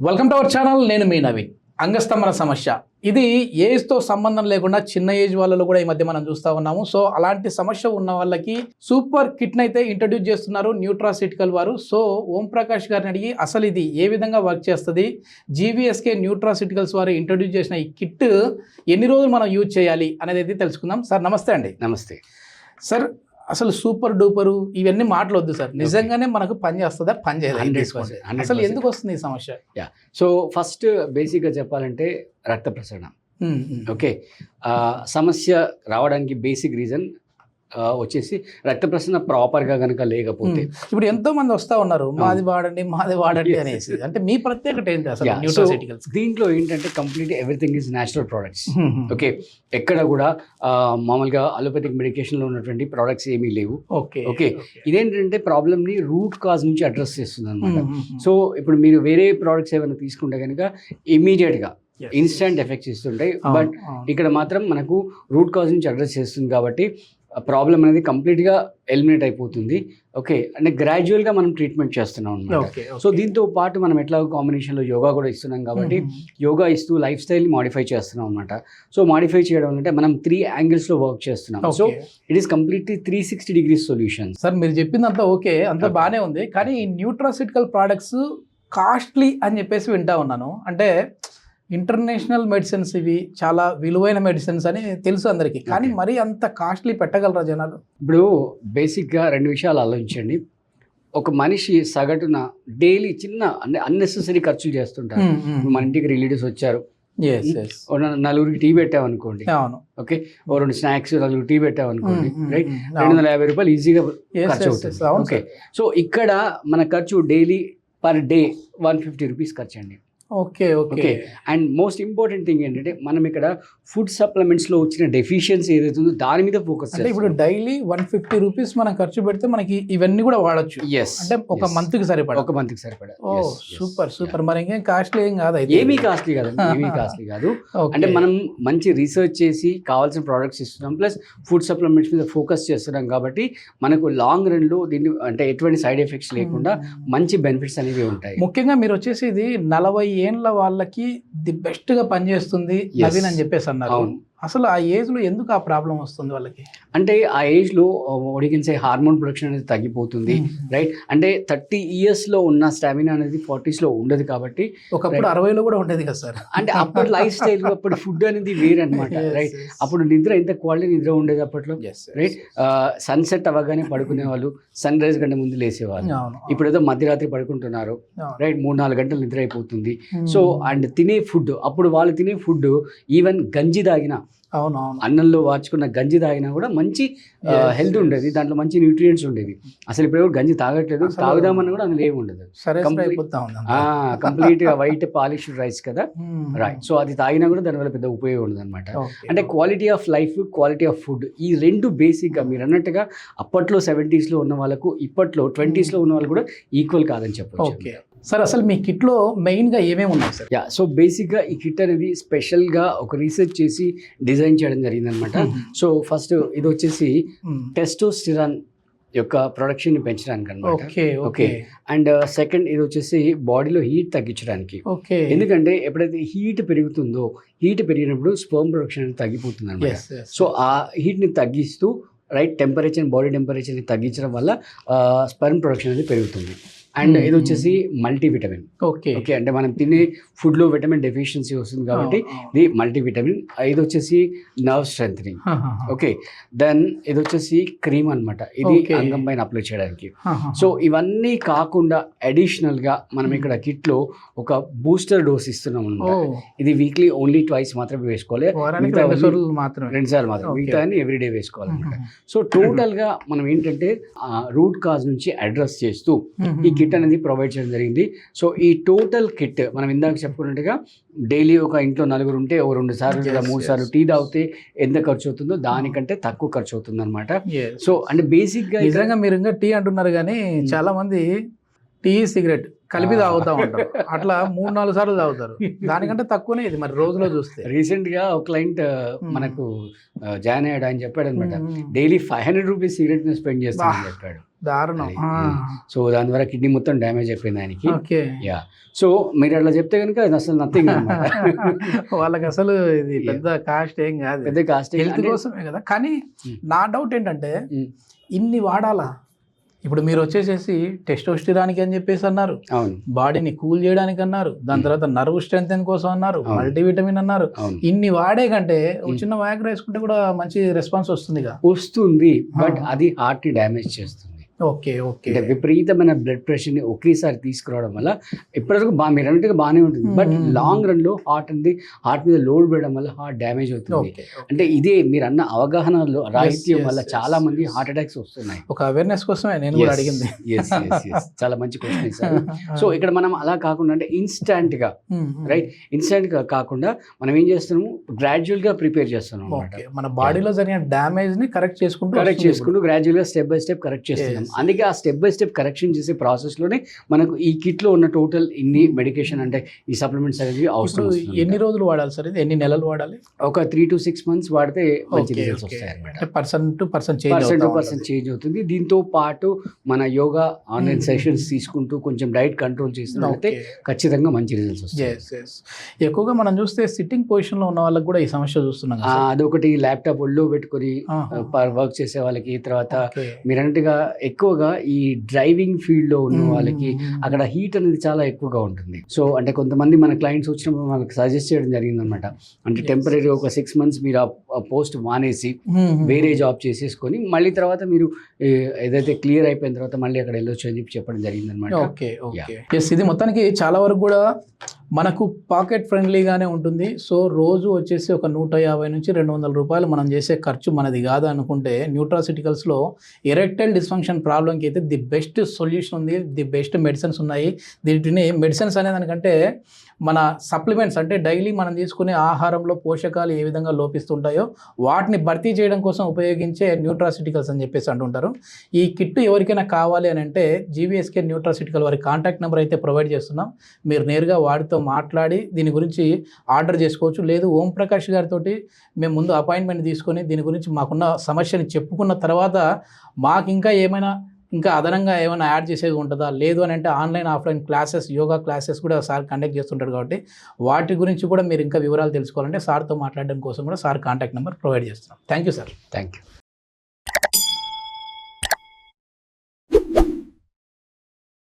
Welcome to our channel. నేను మీ నవీన్. అంగస్తంభన సమస్య ఇది ఏజ్తో సంబంధం లేకుండా చిన్న ఏజ్ వాళ్ళలో కూడా ఈ మధ్య మనం చూస్తూ ఉన్నాము. సో అలాంటి సమస్య ఉన్న వాళ్ళకి సూపర్ కిట్ని అయితే ఇంట్రడ్యూస్ చేస్తున్నారు న్యూట్రాసిటికల్ వారు. సో ఓం ప్రకాష్ గారిని అడిగి అసలు ఇది ఏ విధంగా వర్క్ చేస్తుంది, జీవీఎస్కే న్యూట్రాసిటికల్స్ వారు ఇంట్రడ్యూస్ చేసిన ఈ కిట్ ఎన్ని రోజులు మనం యూజ్ చేయాలి అనేది అయితే తెలుసుకుందాం. సార్ నమస్తే అండి. నమస్తే సార్. అసలు సూపర్ డూపరు ఇవన్నీ మాటలొద్దు సార్, నిజంగానే మనకు పని చేస్తుందా పని చేయదు, అసలు ఎందుకు వస్తుంది ఈ సమస్య? సో ఫస్ట్ బేసిక్గా చెప్పాలంటే రక్త ప్రసరణ. ఓకే, సమస్య రావడానికి బేసిక్ రీజన్ వచ్చేసి రక్త ప్రసరణ ప్రాపర్గా కనుక లేకపోతే. ఇప్పుడు ఎంతో మంది వస్తూ ఉన్నారు, మాది వాడండి అనేసి. అంటే మీ ప్రత్యేకత ఏంటి అసలు న్యూట్రాసిటికల్స్? దీంట్లో ఏంటంటే complete everything is natural products. Okay, ఎక్కడ కూడా మామూలుగా అలోపతిక్ మెడికేషన్లో ఉన్నటువంటి ప్రోడక్ట్స్ ఏమీ లేవు. ఓకే, ఇదేంటంటే ప్రాబ్లమ్ని రూట్ కాజ్ నుంచి అడ్రస్ చేస్తుంది అనమాట. సో ఇప్పుడు మీరు వేరే ప్రోడక్ట్స్ ఏమైనా తీసుకుంటే కనుక ఇమీడియట్గా ఇన్స్టెంట్ ఎఫెక్ట్స్ ఇస్తుంటాయి, బట్ ఇక్కడ మాత్రం మనకు రూట్ కాజ్ నుంచి అడ్రస్ చేస్తుంది కాబట్టి ప్రాబ్లం అనేది కంప్లీట్గా ఎలిమినేట్ అయిపోతుంది. ఓకే, అంటే గ్రాడ్యువల్గా మనం ట్రీట్మెంట్ చేస్తున్నాం అనమాట. సో దీంతో పాటు మనం ఎట్లా కాంబినేషన్లో యోగా కూడా ఇస్తున్నాం కాబట్టి యోగా ఇస్తూ లైఫ్ స్టైల్ని మాడిఫై చేస్తున్నాం అనమాట. సో మాడిఫై చేయడం అంటే మనం 3 యాంగిల్స్లో వర్క్ చేస్తున్నాం. So it is completely 360 degrees solution. Sir మీరు చెప్పిందంతా ఓకే, అంతా బాగానే ఉంది, కానీ ఈ న్యూట్రాసిటికల్ ప్రోడక్ట్స్ కాస్ట్లీ అని చెప్పేసి వింటా ఉన్నాను. అంటే ఇంటర్నేషనల్ మెడిసిన్స్, ఇవి చాలా విలువైన మెడిసిన్స్ అని తెలుసు అందరికీ, కానీ మరీ అంత కాస్ట్లీ పెట్టగలరా జనాలు? ఇప్పుడు బేసిక్గా 2 విషయాలు ఆలోచించండి. ఒక మనిషి సగటున డైలీ చిన్న అన్నెసెసరీ ఖర్చులు చేస్తుంటారు. మన ఇంటికి రిలేటివ్స్ వచ్చారు, నలుగురికి టీ పెట్టామనుకోండి, ఓకే, 2 స్నాక్స్, నలుగురు టీ పెట్టామనుకోండి, రైట్, 250 రూపాయలు ఈజీగా ఖర్చు అవుతుంది. ఓకే, సో ఇక్కడ మన ఖర్చు డైలీ పర్ డే 150 రూపీస్ ఖర్చు అండి. Okay okay, and most important thing ఏంటంటే మనం ఇక్కడ ఫుడ్ సప్లిమెంట్స్లో వచ్చిన డెఫిషియన్సీ ఏదైతే ఉందో దాని మీద ఫోకస్. అంటే ఇప్పుడు డైలీ 150 రూపీస్ మనం ఖర్చు పెడితే మనకి ఇవన్నీ కూడా వాడచ్చు. అంటే ఒక మంత్కి సరిపడా. సూపర్. మరి ఇంకేం కాస్ట్లీ ఏం కాదు? ఏమీ కాస్ట్లీ కాదు, ఏమీ కాస్ట్లీ కాదు. అంటే మనం మంచి రీసెర్చ్ చేసి కావాల్సిన ప్రోడక్ట్స్ ఇస్తున్నాం, ప్లస్ ఫుడ్ సప్లిమెంట్స్ మీద ఫోకస్ చేస్తున్నాం కాబట్టి మనకు లాంగ్ రన్లో దీన్ని అంటే ఎటువంటి సైడ్ ఎఫెక్ట్స్ లేకుండా మంచి బెనిఫిట్స్ అనేవి ఉంటాయి. ముఖ్యంగా మీరు వచ్చేసి ఇది 40 ఏళ్ళ వాళ్ళకి ది బెస్ట్ గా పనిచేస్తుంది నవీన్ అని చెప్పేసి అన్నారు. అసలు ఆ ఏజ్ లో ఎందుకు ఆ ప్రాబ్లం వస్తుంది వాళ్ళకి? అంటే ఆ ఏజ్ లో ఒడికిన్సే హార్మోన్ ప్రొడక్షన్ అనేది తగ్గిపోతుంది, రైట్. అంటే 30 years లో ఉన్న స్టామినా అనేది 40s లో ఉండదు కాబట్టి. ఒకప్పుడు 60లో కూడా ఉండేది కదా సార్. అంటే అప్పుడు లైఫ్ స్టైల్, అప్పుడు ఫుడ్ అనేది వేరే అనమాట, రైట్. అప్పుడు నిద్ర ఎంత క్వాలిటీ నిద్ర ఉండేది అప్పట్లో, రైట్. సన్సెట్ అవ్వగానే పడుకునే వాళ్ళు, సన్ రైజ్ కంటే ముందు లేసేవాళ్ళు. ఇప్పుడు ఏదో మధ్యరాత్రి పడుకుంటున్నారు, రైట్, 3-4 గంటలు నిద్ర అయిపోతుంది. సో అండ్ తినే ఫుడ్, అప్పుడు వాళ్ళు తినే ఫుడ్ ఈవెన్ గంజి తాగిన, అన్నంలో వార్చుకున్న గంజి తాగినా కూడా మంచి హెల్త్ ఉండేది, దాంట్లో మంచి న్యూట్రియంట్స్ ఉండేవి. అసలు ఇప్పుడు గంజి తాగట్లేదు, తాగుదామన్నా కూడా అందులో ఏమి ఉండదు, కంప్లీట్ గా వైట్ పాలిష్డ్ రైస్ కదా, రైట్. సో అది తాగినా కూడా దానివల్ల పెద్ద ఉపయోగం ఉండదు అనమాట. అంటే quality of life, quality of food, ఈ 2 బేసిక్గా మీరు అన్నట్టుగా అప్పట్లో 70s లో ఉన్న వాళ్ళకు ఇప్పట్లో 20s లో ఉన్న వాళ్ళు కూడా ఈక్వల్ కాదని చెప్పొచ్చు. సార్ అసలు మీ కిట్లో మెయిన్గా ఏమేమి ఉన్నాయి సార్? సో బేసిక్గా ఈ కిట్ అనేది స్పెషల్గా ఒక రీసెర్చ్ చేసి డిజైన్ చేయడం జరిగింది అనమాట. సో ఫస్ట్ ఇది వచ్చేసి టెస్టోస్టిరాన్ యొక్క ప్రొడక్షన్ ని పెంచడానికి అనమాట. ఓకే, అండ్ సెకండ్ ఇది వచ్చేసి బాడీలో హీట్ తగ్గించడానికి. ఎందుకంటే ఎప్పుడైతే హీట్ పెరుగుతుందో, హీట్ పెరిగినప్పుడు స్పర్మ్ ప్రొడక్షన్ అనేది తగ్గిపోతుంది అనమాట. సో ఆ హీట్ని తగ్గిస్తూ, రైట్, బాడీ టెంపరేచర్ని తగ్గించడం వల్ల స్పర్మ్ ప్రొడక్షన్ అనేది పెరుగుతుంది. అండ్ ఇది వచ్చేసి మల్టీవిటమిన్. ఓకే, అంటే మనం తినే ఫుడ్లో విటమిన్ డెఫిషియన్సీ వస్తుంది కాబట్టి ఇది మల్టీవిటమిన్. ఇది వచ్చేసి నర్వ్ స్ట్రెంథనింగ్. ఓకే, దెన్ ఇది వచ్చేసి క్రీమ్ అనమాట, ఇది అంగం పైన అప్లై చేయడానికి. సో ఇవన్నీ కాకుండా అడిషనల్గా మనం ఇక్కడ కిట్లో ఒక బూస్టర్ డోస్ ఇస్తున్నాం అనమాట. ఇది వీక్లీ ఓన్లీ 2 మాత్రమే వేసుకోవాలి, 2 సార్లు మాత్రం, మిగతా ఎవ్రీడే వేసుకోవాలన్నమాట. సో టోటల్గా మనం ఏంటంటే రూట్ కాజ్ నుంచి అడ్రస్ చేస్తూ ఈ కిట్ అనేది ప్రొవైడ్ చేయడం జరిగింది. సో ఈ టోటల్ కిట్ మనం ఇందాక చెప్పుకున్నట్టుగా డైలీ ఒక ఇంట్లో 4 ఉంటే 2 సార్లు లేదా 3 సార్లు టీ తాగితే ఎంత ఖర్చు అవుతుందో దానికంటే తక్కువ ఖర్చు అవుతుంది అనమాట. సో అంటే బేసిక్గా నిజంగా మీరు ఇంకా టీ అంటున్నారు, కానీ చాలా మంది టీ, సిగరెట్ కలిపి తాగుతా ఉంటారు. అట్లా 3-4 సార్లు తాగుతారు. దానికంటే తక్కువనే ఇది మరి రోజులో చూస్తే. రీసెంట్ గా ఒక క్లయింట్ మనకు జాయిన్ అయ్యాడు, ఆయన చెప్పాడు అనమాట, డైలీ 500 రూపీస్ సిగరెట్ ని స్పెండ్ చేస్తానని చెప్పాడు. దారుణం. సో దాని ద్వారా కిడ్నీ మొత్తం డ్యామేజ్ అయిపోయింది ఆయనకి. ఓకే. యా, సో మీరు అట్లా చెప్తే కనుక అది అసలు నథింగ్ అనమాట. వాళ్ళకి అసలు ఇది పెద్ద కాస్ట్ ఏం కాదు, పెద్ద కాస్ట్, హెల్త్ కోసమే కదా. కానీ నా డౌట్ ఏంటంటే ఇన్ని వాడాలా? ఇప్పుడు మీరు వచ్చేసేసి టెస్టోస్టిరానికి అని చెప్పేసి అన్నారు, అవును, బాడీని కూల్ చేయడానికి అన్నారు, దాని తర్వాత నర్వ్ స్ట్రెంత్ కోసం అన్నారు, మల్టీవిటమిన్ అన్నారు. ఇన్ని వాడే కంటే ఒక చిన్న వ్యాగ్ర వేసుకుంటే కూడా మంచి రెస్పాన్స్ వస్తుంది, బట్ అది హార్ట్ ని డ్యామేజ్ చేస్తుంది. Okay okay. అంటే విపరీతమైన బ్లడ్ ప్రెషర్ ని ఒకేసారి తీసుకురావడం వల్ల ఇప్పటివరకు మీరు అన్నట్టుగా బాగానే ఉంటుంది, బట్ లాంగ్ రన్ లో హార్ట్ మీద లోడ్ పడడం వల్ల హార్ట్ డ్యామేజ్ అవుతుంది. అంటే ఇదే మీరు అన్న అవగాహనలో రాహిత్యం వల్ల చాలా మంది హార్ట్ అటాక్స్ వస్తున్నాయి. ఒక అవేర్నెస్ కోసమే నేను కూడా అడిగింది. చాలా మంచి క్వశ్చన్ ఇస్తారు. సో ఇక్కడ మనం అలా కాకుండా అంటే ఇన్స్టాంట్ గా ఇన్స్టాంట్ గా కాకుండా మనం ఏం చేస్తున్నాము, గ్రాడ్యువల్ గా ప్రిపేర్ చేస్తున్నాం. మన బాడీలో జరిగిన డ్యామేజ్ ని కరెక్ట్ చేసుకుంటూ గ్రాడ్యువల్ గా స్టెప్ బై స్టెప్ కరెక్ట్ చేస్తున్నాం. అందుకే ఆ స్టెప్ బై స్టెప్ కరెక్షన్ చేసే ప్రాసెస్ లోనే మనకు ఈ కిట్ లో ఉన్న టోటల్ ఇన్ని మెడికేషన్ అంటే ఈ సప్లిమెంట్స్ అనేది అవసరం. ఎన్ని రోజులు వాడాలి సార్ ఇది? ఎన్ని నెలలు వాడాలి? ఒక 3 to 6 months వాడితే మంచి రిజల్ట్స్ వస్తాయి అన్నమాట. పర్సన్ టు పర్సన్ చేంజ్ అవుతుంది. దీంతో పాటు మన యోగా ఆన్లైన్ సెషన్స్ తీసుకుంటూ కొంచెం డైట్ కంట్రోల్ చేస్తున్నట్లయితే ఖచ్చితంగా మంచి రిజల్ట్స్ వస్తాయి. ఎక్కువగా మనం చూస్తే సిట్టింగ్ పొజిషన్ లో ఉన్న వాళ్ళకి కూడా ఈ సమస్య చూస్తున్నాం. అదొకటి, ల్యాప్టాప్ ఒళ్ళో పెట్టుకొని వర్క్ చేసే వాళ్ళకి, తర్వాత మీరన్నట్టుగా ఎక్కువగా ఈ డ్రైవింగ్ ఫీల్డ్ లో ఉన్న వాళ్ళకి అక్కడ హీట్ అనేది చాలా ఎక్కువగా ఉంటుంది. సో అంటే కొంతమంది మన క్లయింట్స్ వచ్చినప్పుడు మనకు సజెస్ట్ చేయడం జరిగింది అనమాట, అంటే టెంపరీ ఒక 6 months మీరు ఆ పోస్ట్ మానేసి వేరే జాబ్ చేసేసుకొని మళ్ళీ తర్వాత మీరు ఏదైతే క్లియర్ అయిపోయిన తర్వాత మళ్ళీ అక్కడ వెళ్ళొచ్చు అని చెప్పడం జరిగింది అనమాట. Okay okay. ఇది మొత్తానికి చాలా వరకు కూడా మనకు పాకెట్ ఫ్రెండ్లీగానే ఉంటుంది. సో రోజు వచ్చేసి ఒక 150 నుంచి 200 రూపాయలు మనం చేసే ఖర్చు మనది కాదు అనుకుంటే న్యూట్రాసిటికల్స్లో ఎరెక్టైల్ డిస్ఫంక్షన్ ప్రాబ్లంకి అయితే ది బెస్ట్ సొల్యూషన్ ఉంది, ది బెస్ట్ మెడిసిన్స్ ఉన్నాయి. దీంట్ని మెడిసిన్స్ అనేదానికంటే మన సప్లిమెంట్స్ అంటే డైలీ మనం తీసుకునే ఆహారంలో పోషకాలు ఏ విధంగా లోపిస్తుంటాయో వాటిని భర్తీ చేయడం కోసం ఉపయోగించే న్యూట్రాసిటికల్స్ అని చెప్పేసి అంటుంటారు. ఈ కిట్ ఎవరికైనా కావాలి అని అంటే జీవీఎస్కే న్యూట్రాసిటికల్ వారి కాంటాక్ట్ నెంబర్ అయితే ప్రొవైడ్ చేస్తున్నాం. మీరు నేరుగా వారితో మాట్లాడి దీని గురించి ఆర్డర్ చేసుకోవచ్చు. లేదు ఓం ప్రకాష్ గారితో మేము ముందు అపాయింట్మెంట్ తీసుకొని దీని గురించి మాకున్న సమస్యని చెప్పుకున్న తర్వాత మాకు ఇంకా అదనంగా ఏమైనా యాడ్ చేసేది ఉంటుందా, లేదు అని అంటే online offline classes, yoga classes కూడా సార్ కండక్ట్ చేస్తుంటారు. కాబట్టి వాటి గురించి కూడా మీరు ఇంకా వివరాలు తెలుసుకోవాలంటే సార్తో మాట్లాడడం కోసం కూడా సార్ కాంటాక్ట్ నెంబర్ ప్రొవైడ్ చేస్తున్నాం. Thank you sir. Thank you.